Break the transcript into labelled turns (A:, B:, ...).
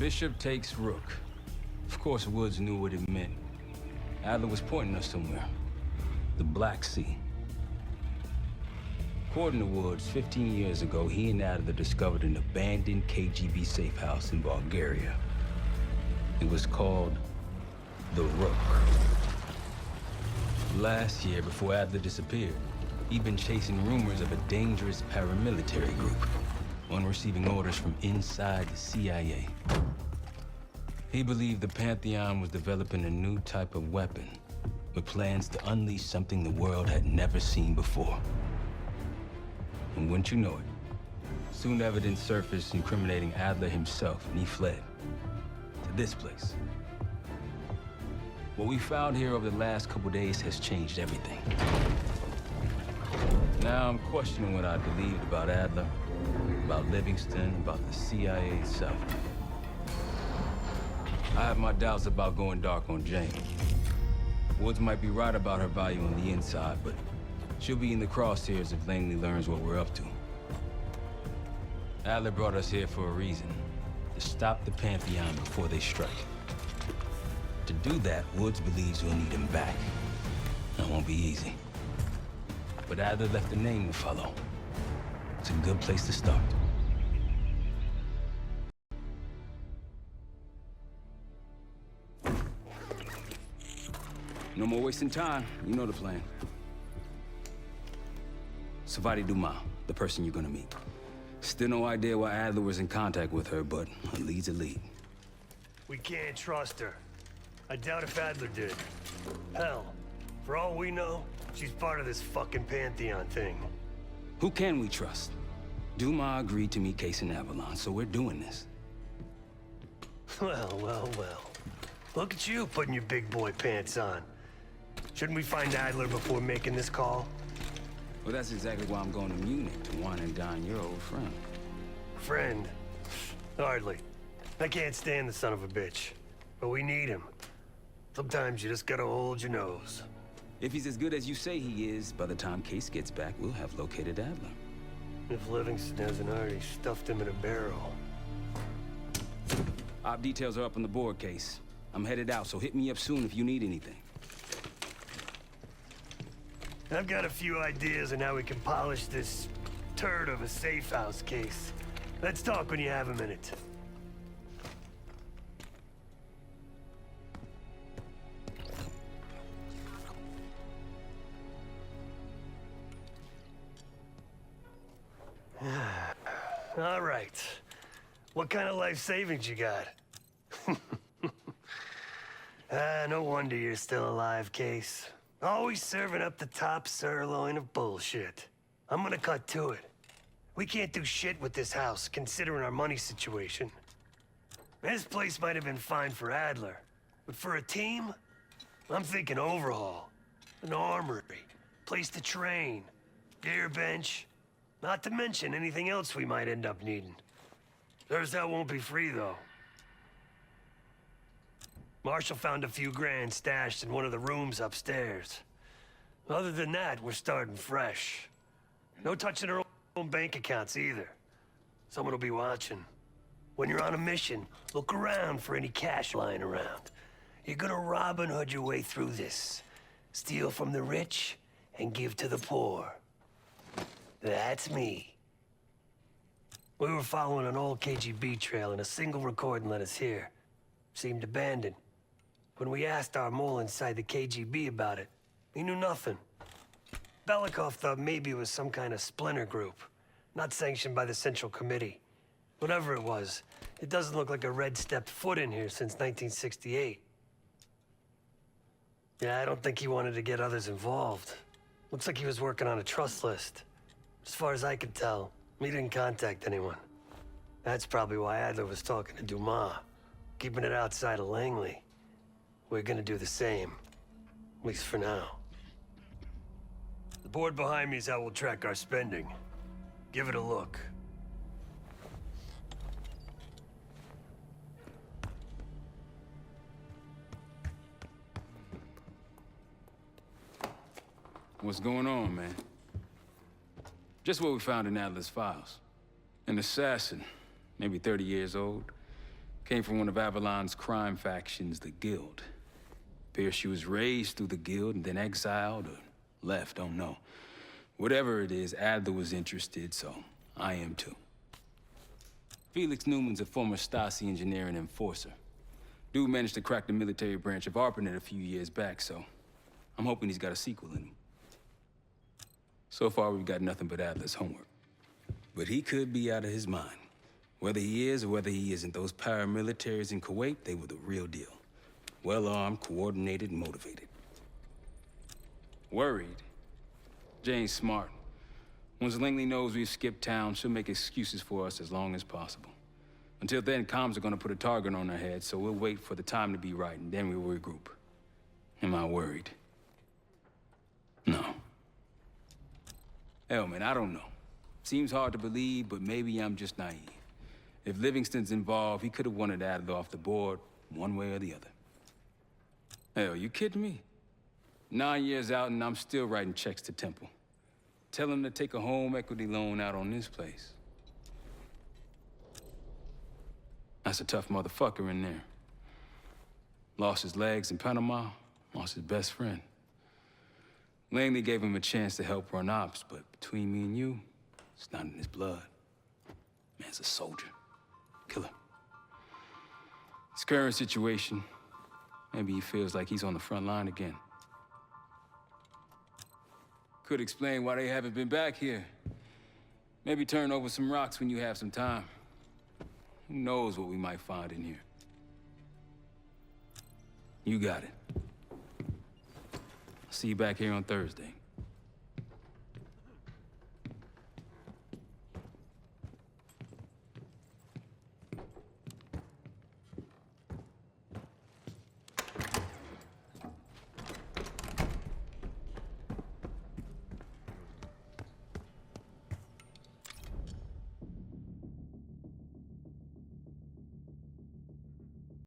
A: Bishop takes Rook. Of course, Woods knew what it meant. Adler was pointing us somewhere. The Black Sea. According to Woods, 15 years ago, he and Adler discovered an abandoned KGB safe house in Bulgaria. It was called the Rook. Last year, before Adler disappeared, he'd been chasing rumors of a dangerous paramilitary group, one receiving orders from inside the CIA. He believed the Pantheon was developing a new type of weapon, with plans to unleash something the world had never seen before. And wouldn't you know it, soon evidence surfaced incriminating Adler himself, and he fled to this place. What we found here over the last couple days has changed everything. Now I'm questioning what I believed about Adler, about Livingston, about the CIA itself. I have my doubts about going dark on Jane. Woods might be right about her value on the inside, but she'll be in the crosshairs if Langley learns what we're up to. Adler brought us here for a reason, to stop the Pantheon before they strike. To do that, Woods believes we'll need him back. That won't be easy. But Adler left a name to follow. It's a good place to start. No more wasting time. You know the plan. Savati Dumas, the person you're gonna meet. Still no idea why Adler was in contact with her, but a lead's a lead.
B: We can't trust her. I doubt if Adler did. Hell, for all we know, she's part of this fucking Pantheon thing.
A: Who can we trust? Dumas agreed to meet Case in Avalon, so we're doing this.
B: Well, well, well. Look at you putting your big boy pants on. Shouldn't we find Adler before making this call?
A: Well, that's exactly why I'm going to Munich, to wine and dine your old friend.
B: Friend? Hardly. I can't stand the son of a bitch. But we need him. Sometimes you just gotta hold your nose.
A: If he's as good as you say he is, by the time Case gets back, we'll have located Adler.
B: If Livingston hasn't already stuffed him in a barrel.
A: Op details are up on the board, Case. I'm headed out, so hit me up soon if you need anything.
B: I've got a few ideas on how we can polish this turd of a safe house case. Let's talk when you have a minute. All right. What kind of life savings you got? No wonder you're still alive, Case. Always serving up the top sirloin of bullshit. I'm gonna cut to it. We can't do shit with this house, considering our money situation. This place might have been fine for Adler, but for a team, I'm thinking overhaul. An armory, place to train, gear bench, not to mention anything else we might end up needing. There's that won't be free, though. Marshal found a few grand stashed in one of the rooms upstairs. Other than that, we're starting fresh. No touching our own bank accounts either. Someone will be watching. When you're on a mission, look around for any cash lying around. You're gonna Robin Hood your way through this. Steal from the rich and give to the poor. That's me. We were following an old KGB trail and a single recording led us here. Seemed abandoned. When we asked our mole inside the KGB about it, he knew nothing. Belikov thought maybe it was some kind of splinter group, not sanctioned by the Central Committee. Whatever it was, it doesn't look like a Red stepped foot in here since 1968. Yeah, I don't think he wanted to get others involved. Looks like he was working on a trust list. As far as I can tell, he didn't contact anyone. That's probably why Adler was talking to Dumas, keeping it outside of Langley. We're gonna do the same, at least for now. The board behind me is how we'll track our spending. Give it a look.
A: What's going on, man? Just what we found in Adler's files. An assassin, maybe 30 years old, Came from one of Avalon's crime factions, the Guild. Appears she was raised through the Guild and then exiled or left, don't know. Whatever it is, Adler was interested, so I am too. Felix Newman's a former Stasi engineer and enforcer. Dude managed to crack the military branch of ARPANET a few years back, so I'm hoping he's got a sequel in him. So far, we've got nothing but Adler's homework. But he could be out of his mind. Whether he is or whether he isn't, those paramilitaries in Kuwait, they were the real deal. Well-armed, coordinated, and motivated. Worried? Jane's smart. Once Langley knows we've skipped town, she'll make excuses for us as long as possible. Until then, comms are gonna put a target on our heads, so we'll wait for the time to be right, and then we'll regroup. Am I worried? No. Hell, man, I don't know. Seems hard to believe, but maybe I'm just naive. If Livingston's involved, he could have wanted Adler off the board, one way or the other. Hell, you kidding me? 9 years out and I'm still writing checks to Temple. Tell him to take a home equity loan out on this place. That's a tough motherfucker in there. Lost his legs in Panama, lost his best friend. Langley gave him a chance to help run ops, but between me and you, it's not in his blood. Man's a soldier. Killer. His current situation, maybe he feels like he's on the front line again. Could explain why they haven't been back here. Maybe turn over some rocks when you have some time. Who knows what we might find in here? You got it. I'll see you back here on Thursday.